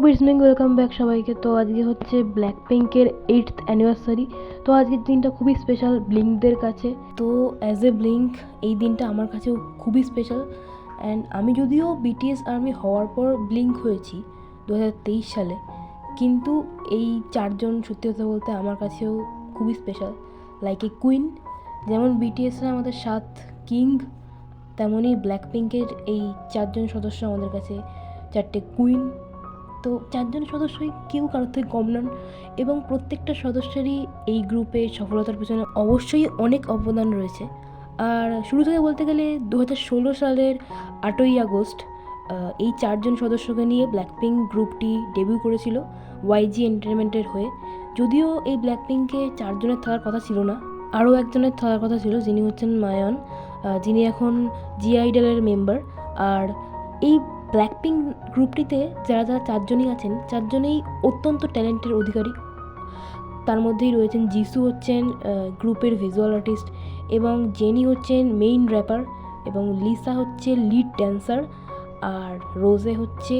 বিজনিং welcome back সবাইকে। তো আজকে হচ্ছে ব্ল্যাক পিঙ্কের 8th অ্যানিভার্সারি। তো আজকের দিনটা খুবই স্পেশাল ব্লিঙ্কদের কাছে। তো অ্যাজ এ ব্লিঙ্ক এই দিনটা আমার কাছেও খুবই স্পেশাল। অ্যান্ড আমি যদিও বিটিএস আর্মি হওয়ার পর ব্লিঙ্ক হয়েছি 2023 সালে, কিন্তু এই চারজন সত্যি কথা বলতে আমার কাছেও খুবই স্পেশাল, লাইক এ কুইন। যেমন বিটিএসরা আমাদের 7 কিং, তেমনই ব্ল্যাক পিঙ্কের এই চারজন সদস্য আমাদের কাছে 4টে কুইন। তো চারজন সদস্যই কেউ কারোর থেকে কম নন, এবং প্রত্যেকটা সদস্যেরই এই গ্রুপের সফলতার পেছনে অবশ্যই অনেক অবদান রয়েছে। আর শুরু থেকে বলতে গেলে 2016 সালের 8ই আগস্ট এই চারজন সদস্যকে নিয়ে ব্ল্যাকপিঙ্ক গ্রুপটি ডেবিউ করেছিল ওয়াইজি এন্টারটেনমেন্টের হয়ে। যদিও এই ব্ল্যাকপিঙ্কে চারজনের থাকার কথা ছিল না, আরও একজনের থাকার কথা ছিল, যিনি হচ্ছেন মায়ন, যিনি এখন জি আইডলের মেম্বার। আর এই ব্ল্যাকপিঙ্ক গ্রুপটিতে যারা যারা চারজনই আছেন, চারজনেই অত্যন্ত ট্যালেন্টের অধিকারী। তার মধ্যেই রয়েছেন জিসু, হচ্ছেন গ্রুপের ভিজুয়াল আর্টিস্ট, এবং জেনি হচ্ছেন মেইন র্যাপার, এবং লিসা হচ্ছে লিড ড্যান্সার, আর রোজে হচ্ছে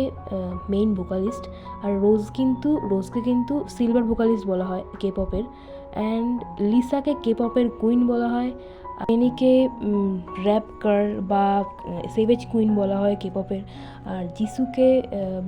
মেইন ভোকালিস্ট। আর রোজকে কিন্তু সিলভার ভোকালিস্ট বলা হয় কে পপের, অ্যান্ড লিসাকে কে পপের কুইন বলা হয়। জেনিকে র্যাপ গার্ল বা সেভেজ কুইন বলা হয় কে পপের, আর জিসুকে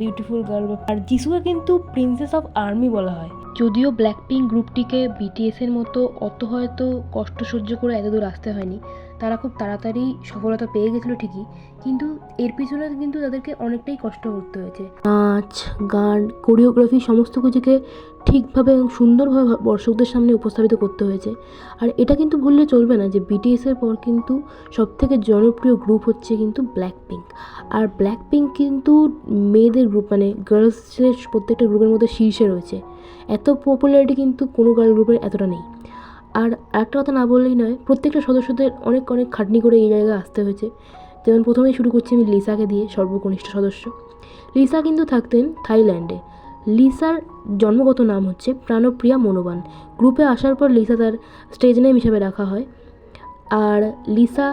বিউটিফুল গার্ল, আর জিসুকে কিন্তু প্রিন্সেস অফ আর্মি বলা হয়। যদিও ব্ল্যাকপিঙ্ক গ্রুপটিকে বিটিএসের মতো অত হয়তো কষ্ট সহ্য করে এতদূর আসতে হয়নি, তারা খুব তাড়াতাড়ি সফলতা পেয়ে গেছিলো ঠিকই, কিন্তু এর পিছনে কিন্তু তাদেরকে অনেকটাই কষ্ট করতে হয়েছে। নাচ, গান, কোরিওগ্রাফি সমস্ত কিছুকে ঠিকভাবে এবং সুন্দরভাবে দর্শকদের সামনে উপস্থাপিত করতে হয়েছে। আর এটা কিন্তু ভুললে চলবে না যে বিটিএসের পর কিন্তু সবথেকে জনপ্রিয় গ্রুপ হচ্ছে কিন্তু ব্ল্যাকপিঙ্ক। আর ব্ল্যাকপিঙ্ক কিন্তু মেয়েদের গ্রুপ, মানে গার্লসের প্রত্যেকটা গ্রুপের মধ্যে শীর্ষে রয়েছে। এত পপুলারিটি কিন্তু কোনো গার্ল গ্রুপের এতটা নেই। আর একটা কথা না বললেই নয়, প্রত্যেকটা সদস্যদের অনেক অনেক খাটনি করে এই জায়গায় আসতে হয়েছে। যেমন প্রথমেই শুরু করছি আমি লিসাকে দিয়ে, সর্বকনিষ্ঠ সদস্য। লিসা কিন্তু থাকতেন থাইল্যান্ডে। লিসার জন্মগত নাম হচ্ছে প্রাণপ্রিয়া মনোবান। গ্রুপে আসার পর লিসা তার স্টেজ নেম হিসেবে রাখা হয়। আর লিসা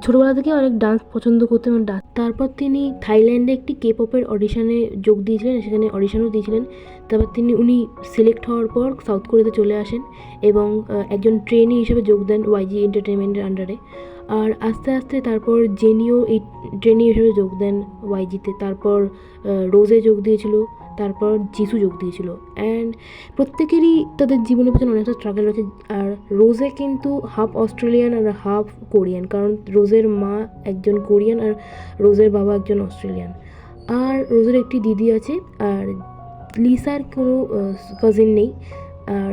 ছোটোবেলা থেকে অনেক ডান্স পছন্দ করতেন, এবং তারপর তিনি থাইল্যান্ডে একটি কে পপের অডিশনে যোগ দিয়েছিলেন, সেখানে অডিশনও দিয়েছিলেন। তারপর উনি সিলেক্ট হওয়ার পর সাউথ কোরিয়াতে চলে আসেন এবং একজন ট্রেনি হিসেবে যোগ দেন ওয়াইজি এন্টারটেনমেন্টের আন্ডারে। আর আস্তে আস্তে তারপর জেনিও এই ট্রেনি হিসেবে যোগ দেন ওয়াইজিতে। তারপর রোজে যোগ দিয়েছিল, তারপর জিসু যোগ দিয়েছিল। অ্যান্ড প্রত্যেকেরই তাদের জীবনের পেছনে অনেকটা স্ট্রাগল রয়েছে। আর রোজে কিন্তু হাফ অস্ট্রেলিয়ান আর হাফ কোরিয়ান, কারণ রোজের মা একজন কোরিয়ান আর রোজের বাবা একজন অস্ট্রেলিয়ান। আর রোজের একটি দিদি আছে, আর লিসার কোনো কাজিন নেই, আর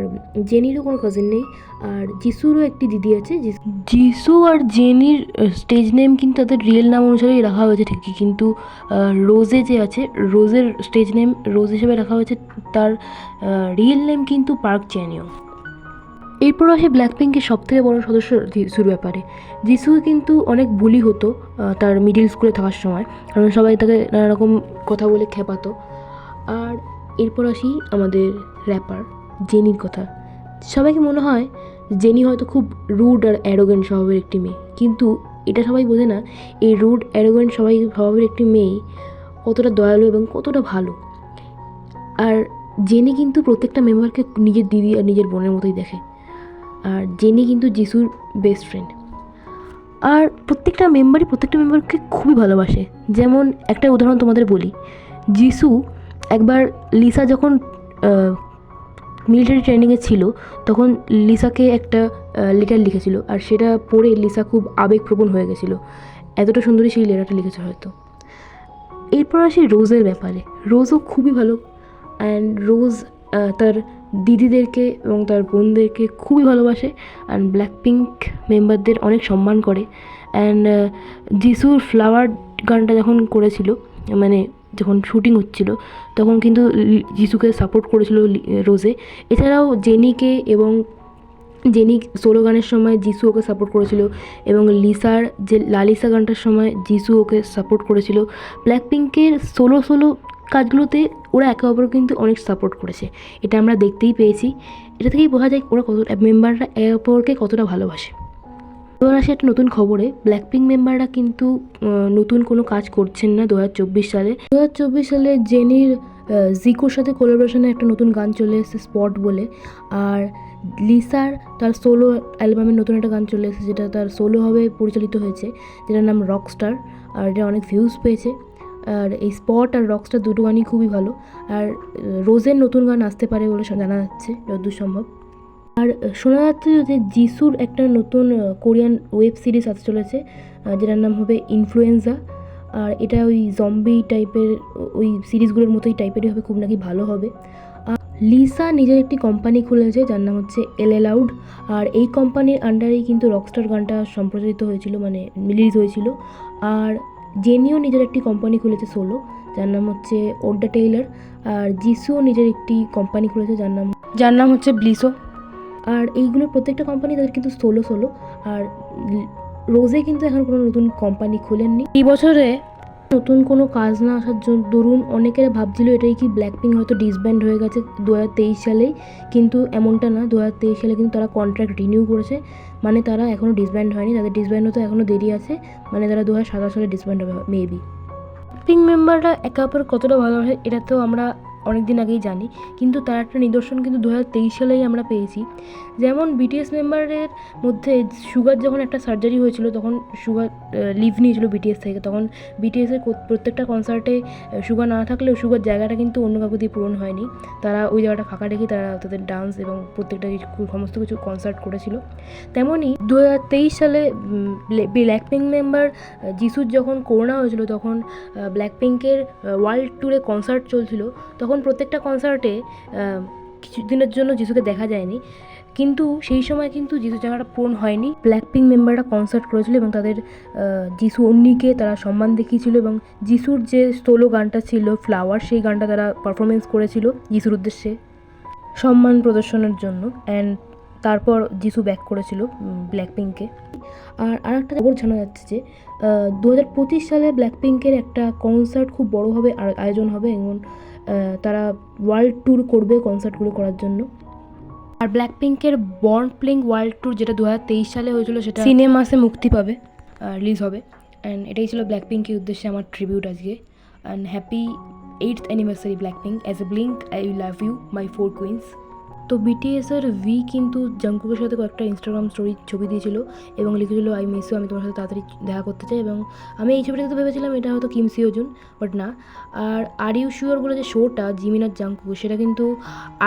জেনিরও কোনো কাজিন নেই, আর জিসুরও একটি দিদি আছে। জিসু আর জেনির স্টেজ নেম কিন্তু তাদের রিয়েল নাম অনুসারেই রাখা হয়েছে ঠিকই, কিন্তু রোজে যে আছে, রোজের স্টেজ নেম রোজ হিসেবে রাখা হয়েছে, তার রিয়েল নেম কিন্তু পার্ক চ্যানিও। এরপর আসে ব্ল্যাকপিঙ্কের সবথেকে বড় সদস্য জিসুর ব্যাপারে। জিসু কিন্তু অনেক বুলি হতো তার মিডিল স্কুলে থাকার সময়, কারণ সবাই তাকে নানা রকম কথা বলে খেপাতো। আর এরপর আসি আমাদের র্যাপার জেনির কথা। সবাইকে মনে হয় জেনি হয়তো খুব রুড আর অ্যারোগেন্ট স্বভাবের একটি মেয়ে, কিন্তু এটা সবাই বোঝে না এই রুড অ্যারোগেন্ট সবাই স্বভাবের একটি মেয়ে কতটা দয়ালু এবং কতটা ভালো। আর জেনি কিন্তু প্রত্যেকটা মেম্বারকে নিজের দিদি আর নিজের বোনের মতোই দেখে। আর জেনি কিন্তু জিসুর বেস্ট ফ্রেন্ড। আর প্রত্যেকটা মেম্বারকে খুবই ভালোবাসে। যেমন একটা উদাহরণ তোমাদের বলি, জিসু একবার লিসা যখন মিলিটারি ট্রেনিংয়ে ছিল, তখন লিসাকে একটা লেটার লিখেছিল, আর সেটা পড়ে লিসা খুব আবেগপ্রবণ হয়ে গেছিলো। এতটা সুন্দরই সেই লেটারটা লিখেছে হয়তো। এরপর আসি রোজের ব্যাপারে। রোজও খুবই ভালো, অ্যান্ড রোজ তার দিদিদেরকে এবং তার বোনদেরকে খুবই ভালোবাসে, অ্যান্ড ব্ল্যাকপিঙ্ক মেম্বারদের অনেক সম্মান করে। অ্যান্ড জিসুর ফ্লাওয়ার গানটা যখন করেছিল, মানে যখন শুটিং হচ্ছিল, তখন কিন্তু জিসুকে সাপোর্ট করেছিল রোজে। এছাড়াও জেনিকে, এবং জেনি সোলো গানের সময় জিসু ওকে সাপোর্ট করেছিল, এবং লিসার যে লালিসা গানটার সময় জিসু ওকে সাপোর্ট করেছিল। ব্ল্যাকপিঙ্কের সোলো কাজগুলোতে ওরা একে অপরকে কিন্তু অনেক সাপোর্ট করেছে, এটা আমরা দেখতেই পেয়েছি। এটা থেকেই বোঝা যায় ওরা মেম্বাররা একে অপরকে কতটা ভালোবাসে। এবার আসে একটা নতুন খবরে, ব্ল্যাকপিঙ্ক মেম্বাররা কিন্তু নতুন কোনো কাজ করছেন না 2024 সালে। 2024 সালে জেনির জিকোর সাথে কোলাবোরেশনে একটা নতুন গান চলে এসেছে স্পট বলে, আর লিসার তার সোলো অ্যালবামের নতুন একটা গান চলে এসেছে যেটা তার সোলোভাবে পরিচালিত হয়েছে, যেটার নাম রকস্টার, আর এটা অনেক ভিউজ পেয়েছে। আর এই স্পট আর রকস্টার দুটো গানই খুবই ভালো। আর রোজের নতুন গান আসতে পারে বলে জানা যাচ্ছে যতদূর সম্ভব। আর শোনা যাচ্ছে যে যিশুর একটা নতুন কোরিয়ান ওয়েব সিরিজ আসতে চলেছে, যেটার নাম হবে ইনফ্লুয়েঞ্জা। আর এটা ওই জম্বি টাইপের, ওই সিরিজগুলোর মতোই টাইপেরই হবে, খুব নাকি ভালো হবে। আর লিসা নিজের একটি কোম্পানি খুলেছে যার নাম হচ্ছে এলএলাউড, আর এই কোম্পানির আন্ডারেই কিন্তু রকস্টার গানটা সম্প্রচারিত হয়েছিল, মানে রিলিজ হয়েছিল। আর জেনিও নিজের একটি কোম্পানি খুলেছে সোলো, যার নাম হচ্ছে ওডা টেইলার। আর যিশুও নিজের একটি কোম্পানি খুলেছে যার নাম হচ্ছে ব্লিসো। আর এইগুলোর প্রত্যেকটা কোম্পানি তাদের কিন্তু সোলো। আর রোজে কিন্তু এখন কোনো নতুন কোম্পানি খোলেননি এই বছরে। নতুন কোনো কাজ না আসার জন্য দরুন অনেকেরা ভাবছিল এটাই কি ব্ল্যাকপিঙ্ক হয়তো ডিসব্যান্ড হয়ে গেছে 2023 সালেই, কিন্তু এমনটা না। 2023 সালে কিন্তু তারা কন্ট্রাক্ট রিনিউ করেছে, মানে তারা এখনও ডিসব্যান্ড হয়নি, তাদের ডিসব্যান্ড হতে এখনও দেরি আছে, মানে তারা 2027 সালে ডিসব্যান্ড হবে মেবি। ব্ল্যাকপিঙ্ক মেম্বাররা একে অপরের কতটা ভালোবাসে এটা তো আমরা অনেক দিন আগেই জানি, কিন্তু তার একটা নিদর্শন কিন্তু 2023 সালেই আমরা পেয়েছি। যেমন বিটিএস মেম্বারের মধ্যে সুগার যখন একটা সার্জারি হয়েছিল, তখন সুগার লিভ নিয়েছিল বিটিএস থেকে, তখন বিটিএসের প্রত্যেকটা কনসার্টে সুগার না থাকলেও সুগার জায়গাটা কিন্তু অন্য কাউকে দিয়ে পূরণ হয়নি, তারা ওই জায়গাটা ফাঁকা রেখেই তারা তাদের ডান্স এবং প্রত্যেকটা সমস্ত কিছু কনসার্ট করেছিল। তেমনই 2023 সালে ব্ল্যাকপিঙ্ক মেম্বার যিশুর যখন করোনা হয়েছিল, তখন ব্ল্যাকপিঙ্কের ওয়ার্ল্ড ট্যুরে কনসার্ট চলছিল, তখন প্রত্যেকটা কনসার্টে কিছুদিনের জন্য যিশুকে দেখা যায়নি, কিন্তু সেই সময় কিন্তু যিশুর জায়গাটা পূরণ হয়নি। ব্ল্যাকপিঙ্ক মেম্বাররা কনসার্ট করেছিল এবং তাদের যিশু অন্যকে তারা সম্মান দেখিয়েছিল, এবং যিশুর যে সোলো গানটা ছিল ফ্লাওয়ার, সেই গানটা তারা পারফরমেন্স করেছিল যিশুর উদ্দেশ্যে সম্মান প্রদর্শনের জন্য। অ্যান্ড তারপর যিশু ব্যাক করেছিল ব্ল্যাকপিঙ্কে। আর আরেকটা খবর জানা যাচ্ছে যে 2025 সালে ব্ল্যাকপিঙ্কের একটা কনসার্ট খুব বড়োভাবে আয়োজন হবে, এবং তারা ওয়ার্ল্ড ট্যুর করবে কনসার্টগুলো করার জন্য। আর ব্ল্যাকপিঙ্কের বর্ন প্লেইং ওয়ার্ল্ড ট্যুর যেটা 2023 সালে হয়েছিল, সেটা সিনেমাসে মুক্তি পাবে, রিলিজ হবে। অ্যান্ড এটাই ছিল ব্ল্যাকপিঙ্কের উদ্দেশ্যে আমার ট্রিবিউট আজকে। And happy 8th anniversary Blackpink. As a Blink I love you my 4 queens. তো বিটিএসের ভি কিন্তু জাংকুকের সাথে কয়েকটা ইনস্টাগ্রাম স্টোরি ছবি দিয়েছিল এবং লিখেছিল আই মিস ইউ, আমি তোমার সাথে তাড়াতাড়ি দেখা করতে চাই। এবং আমি এই ছবিটাতে তো ভেবেছিলাম এটা হয়তো কিম সিওজুন, বাট না। আর ইউ শিওর বলে যে শোটা জিমিন আর জাংকুক, সেটা কিন্তু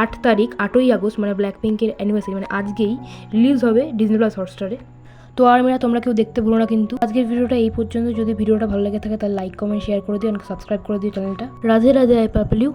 8ই আগস্ট, মানে ব্ল্যাকপিঙ্কের অ্যানিভার্সারি, মানে আজকেই রিলিজ হবে ডিজনি প্লাস হটস্টারে। তো আর তোমরা কেউ দেখতে ভুলো না কিন্তু। আজকের ভিডিওটা এই পর্যন্ত। যদি ভিডিওটা ভালো লেগে থাকে তাহলে লাইক কমেন্ট শেয়ার করে দিও, সাবস্ক্রাইব করে দিও চ্যানেলটা। Radhe Radhe, I purple you.